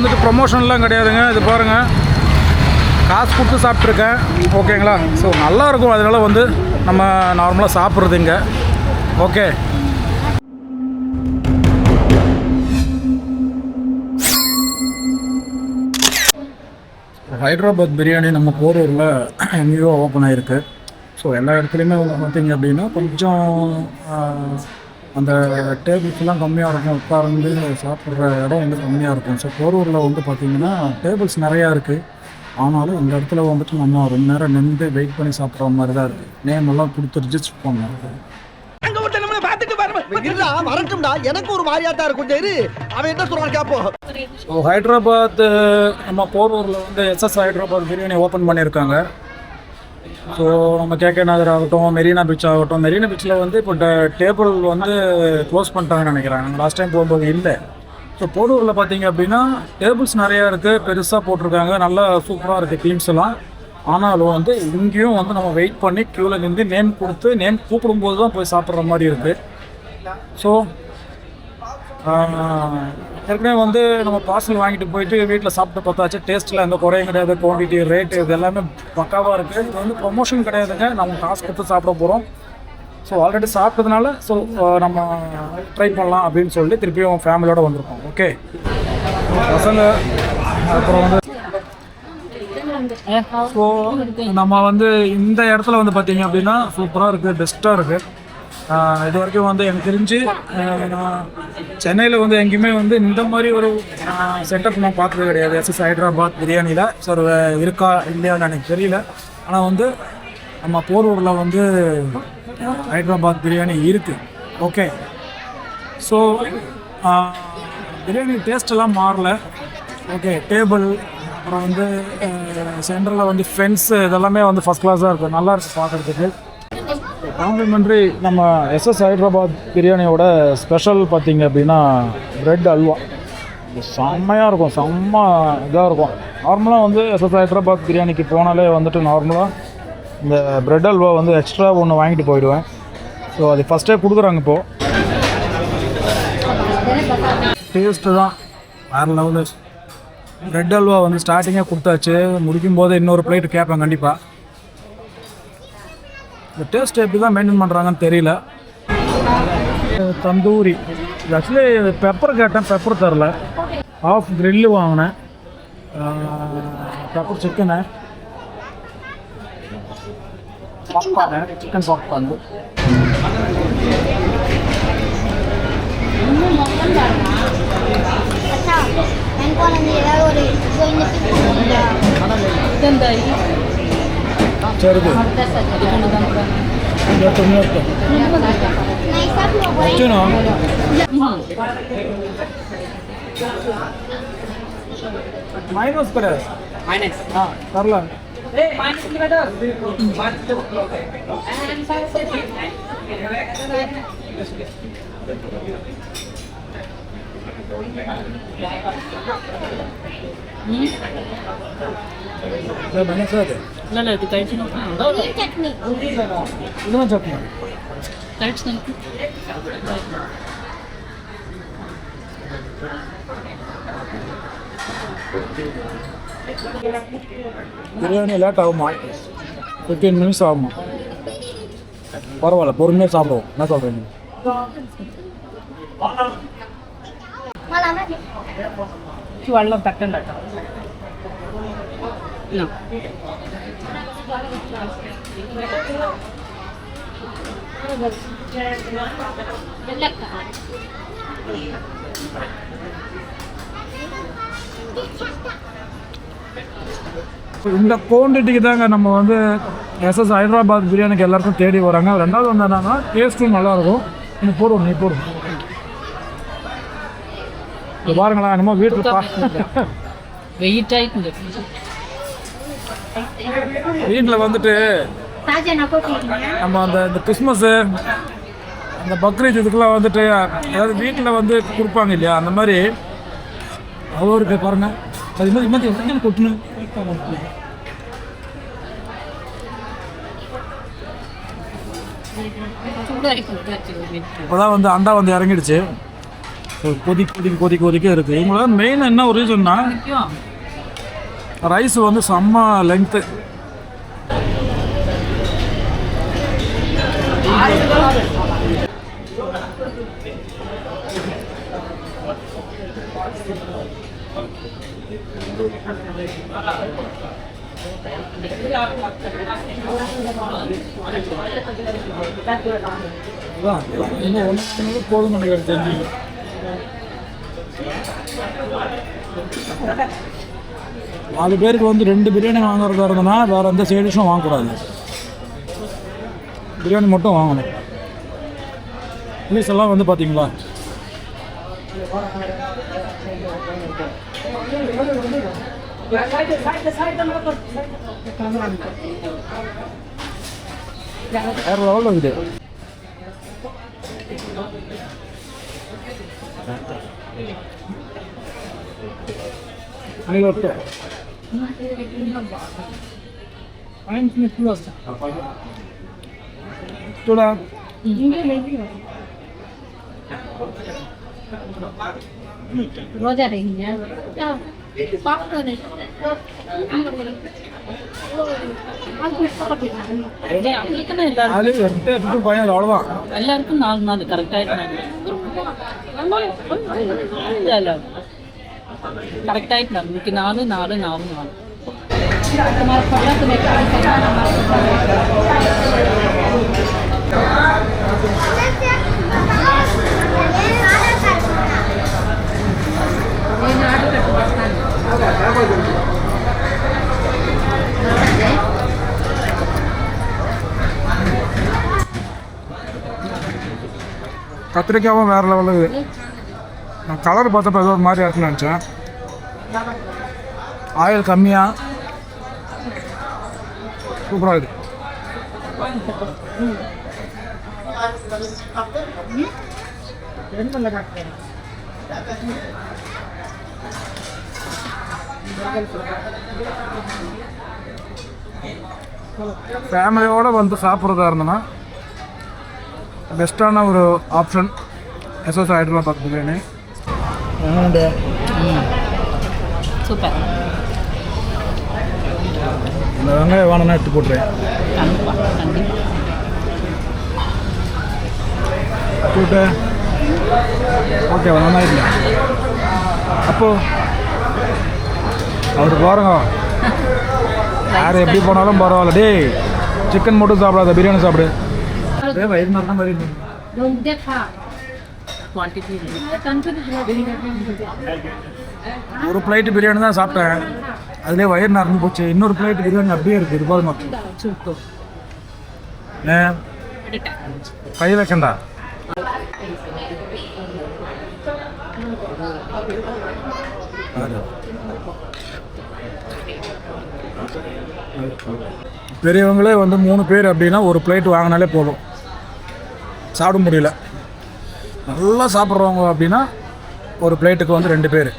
வந்துட்டு ப்ரொமோஷன்லாம் கிடையாதுங்க. இது பாருங்கள், காசு கொடுத்து சாப்பிட்ருக்கேன். ஓகேங்களா? ஸோ நல்லாயிருக்கும். அதனால் வந்து நம்ம நார்மலாக சாப்பிட்றது இங்கே. ஓகே, ஹைதராபாத் பிரியாணி நம்ம போரூரில் எங்கேயோ ஓப்பன் ஆகிருக்கு. ஸோ எல்லா இடத்துலையுமே வந்து பார்த்திங்க அப்படின்னா கொஞ்சம் அந்த டேபிள்ஸ்லாம் கம்மியாக இருக்கும். உட்கார்ந்து சாப்பிட்ற இடம் வந்து கம்மியாக இருக்கும். ஸோ போரூரில் வந்து பார்த்திங்கன்னா டேபிள்ஸ் நிறையா இருக்குது. ஆனாலும் இந்த இடத்துல வந்துட்டு நம்ம ரொம்ப நேரம் நின்று வெயிட் பண்ணி சாப்பிட்ற மாதிரி தான் இருக்குது. நேம் எல்லாம் கொடுத்து ரிஜிஸ்டர் பண்ணலாம். எனக்கு ஒரு மாதிரியாட்டா இருக்கும். அவன் என்ன சொல்றான் கேப்போம். ஸோ ஹைதராபாத் நம்ம போரூரில் வந்து SS ஹைதராபாத் பிரியாணி ஓப்பன் பண்ணியிருக்காங்க. ஸோ நம்ம கேகே நகர் ஆகட்டும், மெரினா பீச் ஆகட்டும். மெரினா பீச்சில் வந்து இப்போ டேபிள் வந்து க்ளோஸ் பண்ணிட்டாங்கன்னு நினைக்கிறேன். நாங்கள் லாஸ்ட் டைம் போகும்போது இல்லை. ஸோ போரூரில் பார்த்தீங்க அப்படின்னா டேபிள்ஸ் நிறையா இருக்குது, பெருசாக போட்டிருக்காங்க, நல்லா சூப்பராக இருக்குது டீம்ஸ் எல்லாம். ஆனாலும் வந்து இங்கேயும் வந்து நம்ம வெயிட் பண்ணி க்யூவில் நின்று நேம் கொடுத்து நேம் கூப்பிடும்போது தான் போய் சாப்பிட்ற மாதிரி இருக்குது. ஸோ ஏற்கனவே வந்து நம்ம பார்சல் வாங்கிட்டு போயிட்டு வீட்டில் சாப்பிட்டு பார்த்தாச்சு. டேஸ்ட்டில் எந்த குறையும் கிடையாது. குவான்டிட்டி, ரேட்டு இது எல்லாமே பக்காவாக இருக்குது. இது வந்து ப்ரொமோஷன் கிடையாதுங்க. நம்ம காசு கொடுத்து சாப்பிட போகிறோம். ஸோ ஆல்ரெடி சாப்பிட்டதுனால ஸோ நம்ம ட்ரை பண்ணலாம் அப்படின்னு சொல்லி திருப்பியும் ஃபேமிலியோடு வந்திருக்கோம். ஓகே பசங்க அப்புறம் வந்து ஸோ நம்ம வந்து இந்த இடத்துல வந்து பார்த்திங்க அப்படின்னா சூப்பராக இருக்குது, பெஸ்ட்டாக இருக்குது. இது வரைக்கும் வந்து எனக்கு தெரிஞ்சு சென்னையில் வந்து எங்கேயுமே வந்து இந்த மாதிரி ஒரு செட்டப் நான் பார்த்தது கிடையாது. SS ஹைதராபாத் பிரியாணியில். ஸோ இருக்கா இல்லையான்னு எனக்கு தெரியல. ஆனால் வந்து நம்ம போரூரில் வந்து ஹைதராபாத் பிரியாணி இருக்குது. ஓகே, ஸோ பிரியாணி டேஸ்ட்டெல்லாம் மாறல. ஓகே, டேபிள் அப்புறம் வந்து சென்டரில் வந்து ஃபென்ஸு இதெல்லாமே வந்து ஃபஸ்ட் கிளாஸாக இருக்குது. நல்லா இருக்குது பார்க்குறதுக்கு. காம்ப்ளிமெண்ட்ரி நம்ம SS ஹைதராபாத் பிரியாணியோட ஸ்பெஷல் பார்த்திங்க அப்படின்னா ப்ரெட் அல்வா செம்மையாக இருக்கும். செம்ம இதாக இருக்கும். நார்மலாக வந்து SS ஹைதராபாத் பிரியாணிக்கு போனாலே வந்துட்டு நார்மலாக இந்த ப்ரெட் அல்வா வந்து எக்ஸ்ட்ரா ஒன்று வாங்கிட்டு போயிடுவேன். ஸோ அது ஃபஸ்ட்டே கொடுக்குறாங்க. இப்போது டேஸ்ட்டு தான் வேறு லெவலு. ப்ரெட் அல்வா வந்து ஸ்டார்டிங்கே கொடுத்தாச்சு. முடிக்கும் போது இன்னொரு பிளேட்டு கேட்பேன் கண்டிப்பாக. இந்த டேஸ்ட் எப்படி தான் மெயின்டைன் பண்ணுறாங்கன்னு தெரியல. தந்தூரி ஆக்சுவலி பெப்பர் கேட்டேன், பெப்பர் தரல. ஆஃப் கிரில்லு வாங்கினேன், pepper chicken, popcorn, chicken popcorn. சரி மைனஸ் கிடையாது. தரல. No, the types no. Chutney. No chutney. Types no. Biryani late ஆகுமா? 15 minutes ஆகுமா? பரவாயில்ல, பொறுமையாக சாப்பிடுவோம். என்ன சொல்கிறீங்க? வெள்ளம் தட்டன் No. இந்த குவான்டிட்டிக்கு தாங்க நம்ம வந்து SS ஹைதராபாத் பிரியாணிக்கு எல்லாருக்கும் தேடி வராங்க. ரெண்டாவது வந்து என்னன்னா டேஸ்ட்டும் நல்லாயிருக்கும். நீ போடுவோம், நீ போடுவோம். இது பாருங்களா, என்னமோ வீட்டில் வீட்டில் வந்துட்டு நம்ம அந்த கிறிஸ்மஸ்ஸு அந்த பக்ரீத் இதுக்கெல்லாம் வந்துட்டு அதாவது வீட்டில் வந்து கொடுப்பாங்க இல்லையா, அந்த மாதிரி அவருக்கு பாருங்கள். அது மாதிரி கொட்டுன்னு இப்போதான் வந்து அண்டா வந்து இறங்கிடுச்சு. கொதிக்க இருக்குது. இவங்களோட மெயின் என்ன ஒரு ரீசன்னா ரைஸ் வந்து செம்ம லென்த்து. போதும் நினைக்கிறேன் தெரிஞ்சு. நாலு பேருக்கு வந்து 2 பிரியாணி வாங்குறதா இருந்ததுன்னா வேறு எந்த சைட் டிஷ்ஷும் வாங்கக்கூடாது, பிரியாணி மட்டும் வாங்கணும். ப்ளீஸ் எல்லாம் வந்து பார்த்தீங்களா வேறு லெவலில் இருக்குது. చూడా रोजा रही है எல்லாருக்கும் 4 நாள் கரெக்டாக கரெக்டாக இன்னைக்கு 4 4 4 நாள். கத்திரிக்காவும் வேறு லெவலில் இருக்குது. நான் கலர் பார்த்தப்ப ஏதோ ஒரு மாதிரி இருக்குன்னு நினச்சேன். ஆயில் கம்மியாக சூப்பராக இருக்குது. ஃபேமிலியோடு வந்து சாப்பிட்றதா இருந்தோன்னா பெஸ்ட்டான ஒரு option SS Hyderabad biryani. Super. இந்த வெங்காயம் வேணும்னா எடுத்து போட்டுறேன். போட்டு ஓகே வேணா இல்லை அப்போது அவர் பாருங்க, யார் எப்படி போனாலும் பரவாயில்ல. டேய் சிக்கன் மட்டும் சாப்பிடாத, பிரியாணி சாப்பிடு. வயிறு நல்லா மாதிரி ஒரு பிளேட்டு பிரியாணி தான் சாப்பிட்டேன், அதுலேயே வயிறு நிறந்து போச்சு. இன்னொரு பிளேட் பிரியாணி அப்படியே இருக்குது. இது பாருங்க, கை வைக்கண்டா. பெரியவங்களே வந்து 3 பேர் அப்படின்னா ஒரு பிளேட் வாங்கினாலே போதும், சாப்பிட முடியல. நல்லா சாப்பிட்றவங்க அப்படின்னா ஒரு பிளேட்டுக்கு வந்து 2 பேர்.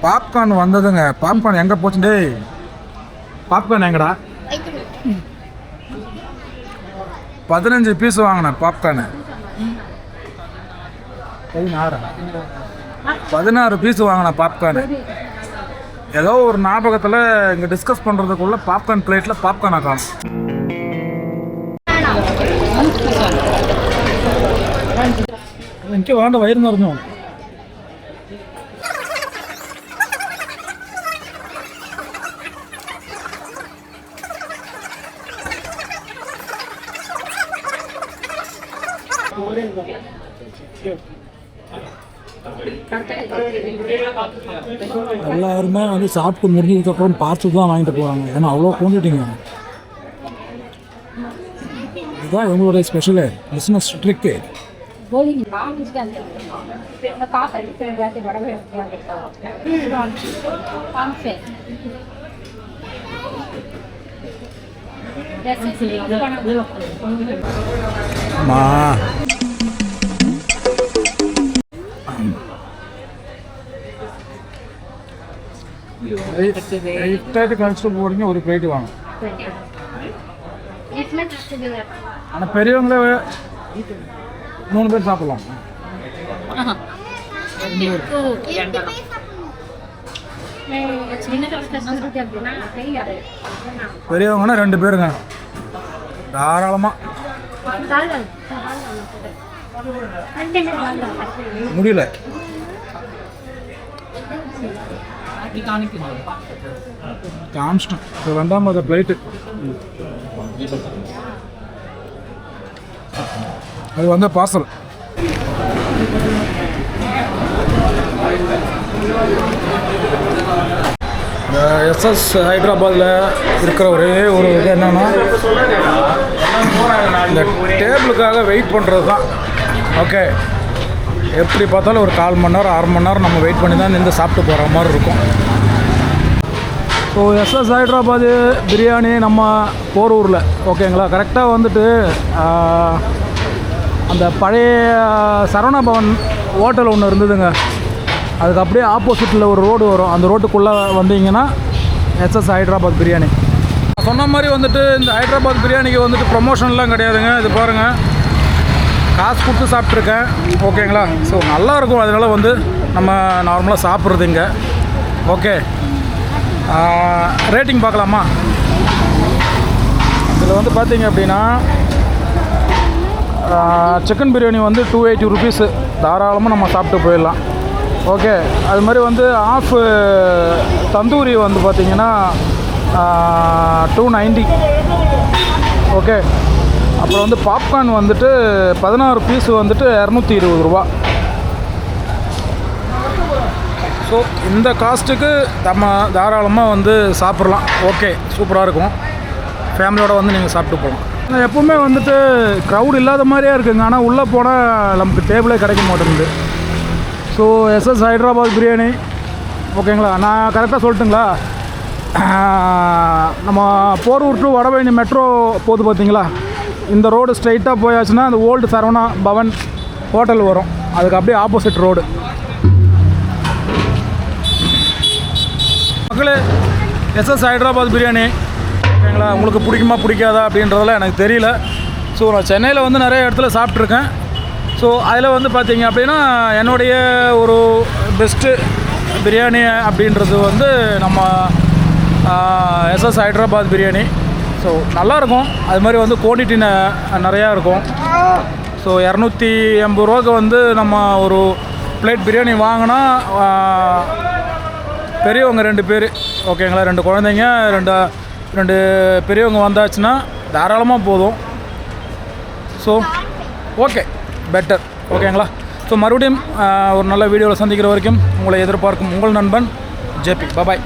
பாப்கார்ன் வந்ததுங்க. பாப்கார்ன் எங்கே போச்சுண்டே? பாப்கார்ன் எங்கடா? 15 பீஸ் வாங்கினேன் பாப்கார்னு. 16 பீஸ் வாங்கினேன் பாப்கார்னு. ஏதோ ஒரு ஞாபகத்தில் இங்கே டிஸ்கஸ் பண்ணுறதுக்குள்ள பாப்கார்ன் பிளேட்டில் பாப்கார்ன் ஆக்காம். இங்கே வேண்ட வயிறு நிறைஞ்சோம். எல்லாருமே வந்து சாப்பிட்டு முடிஞ்சதுக்கப்புறம் பார்த்து தான் வாங்கிட்டு போவாங்க, ஏன்னா அவ்வளோ கொண்டுட்டீங்க. இதுதான் இவங்களுடைய ஸ்பெஷலு பிஸ்னஸ் ட்ரிக்கு. இஃப்டாருக்கு கழிச்சிட்டு போகிறீங்க ஒரு பிளேட்டு வாங்க. ஆனால் பெரியவங்களே 3 பேர் சாப்பிட்லாம். பெரியவங்கன்னா 2 பேருங்க தாராளமாக. முடியல காமிச்சிட்டேன். இப்போ 2வது பிளேட்டு அது வந்து பார்சல். இந்த SS ஹைதராபாத்தில் இருக்கிற ஒரே ஒரு இது என்னென்னா இந்த டேபிளுக்காக வெயிட் பண்ணுறது தான். ஓகே, எப்படி பார்த்தாலும் ஒரு 1/4 மணி நேரம் 1/2 மணி நேரம் நம்ம வெயிட் பண்ணி தான் நின்று சாப்பிட்டு போகிற மாதிரி இருக்கும். ஸோ SS ஹைதராபாத் பிரியாணி நம்ம போரூரில் ஓகேங்களா. கரெக்டாக வந்துட்டு அந்த பழைய சரவணா பவன் ஹோட்டல் ஒன்று இருந்ததுங்க. அதுக்கு அப்படியே ஆப்போசிட்டில் ஒரு ரோடு வரும். அந்த ரோட்டுக்குள்ளே வந்தீங்கன்னா SS ஹைதராபாத் பிரியாணி. சொன்ன மாதிரி வந்துட்டு இந்த ஹைதராபாத் பிரியாணிக்கு வந்துட்டு ப்ரமோஷன்லாம் கிடையாதுங்க. இது பாருங்கள், காசு கொடுத்து சாப்பிட்ருக்கேன் ஓகேங்களா. ஸோ நல்லாயிருக்கும். அதனால் வந்து நம்ம நார்மலாக சாப்பிட்றது இங்கே. ஓகே, ரேட்டிங் பார்க்கலாமா? இதில் வந்து பார்த்தீங்க அப்படின்னா சிக்கன் பிரியாணி வந்து 280 ருபீஸு தாராளமாக நம்ம சாப்பிட்டு போயிடலாம். ஓகே, அது மாதிரி வந்து ஆஃப் தந்தூரி வந்து பார்த்திங்கன்னா 290. ஓகே, அப்புறம் வந்து பாப்கார்ன் வந்துட்டு 16 பீஸு வந்துட்டு 220 ரூபா. ஸோ இந்த காஸ்ட்டுக்கு நம்ம தாராளமாக வந்து சாப்பிட்லாம். ஓகே, சூப்பராக இருக்கும். ஃபேமிலியோடு வந்து நீங்கள் சாப்பிட்டு போகலாம். எப்போவுமே வந்துட்டு க்ரௌட் இல்லாத மாதிரியே இருக்குங்க. ஆனால் உள்ளே போனால் நமக்கு டேபிளே கிடைக்க மாட்டேங்குது. ஸோ SS ஹைதராபாத் பிரியாணி ஓகேங்களா. நான் கரெக்டாக சொல்லட்டுங்களா? நம்ம போரூர் டு வடபழனி மெட்ரோ போகுது பார்த்தீங்களா, இந்த ரோடு ஸ்ட்ரைட்டாக போயாச்சுன்னா அந்த ஓல்டு சரவணா பவன் ஹோட்டல் வரும். அதுக்கு அப்படியே ஆப்போசிட் ரோடு. மக்களே, SS ஹைதராபாத் பிரியாணி ஓகேங்களா, உங்களுக்கு பிடிக்குமா பிடிக்காதா அப்படின்றதெல்லாம் எனக்கு தெரியல. ஸோ நான் சென்னையில் வந்து நிறைய இடத்துல சாப்பிட்ருக்கேன். ஸோ அதில் வந்து பார்த்திங்க அப்படின்னா என்னுடைய ஒரு பெஸ்ட்டு பிரியாணி அப்படின்றது வந்து நம்ம SS ஹைதராபாத் பிரியாணி. ஸோ நல்லாயிருக்கும். அது மாதிரி வந்து குவான்டிட்டி நிறையா இருக்கும். ஸோ 280 ரூபாய்க்கு வந்து நம்ம ஒரு பிளேட் பிரியாணி வாங்கினா பெரியவங்க 2 பேர் ஓகேங்களா, 2 குழந்தைங்க 2 பெரியவங்க வந்தாச்சுன்னா தாராளமாக போதும். ஸோ ஓகே, பெட்டர் ஓகேங்களா. ஸோ மறுபடியும் ஒரு நல்ல வீடியோவில் சந்திக்கிற வரைக்கும் உங்களை எதிர்பார்க்கும் உங்கள் நண்பன் JP. பாய்.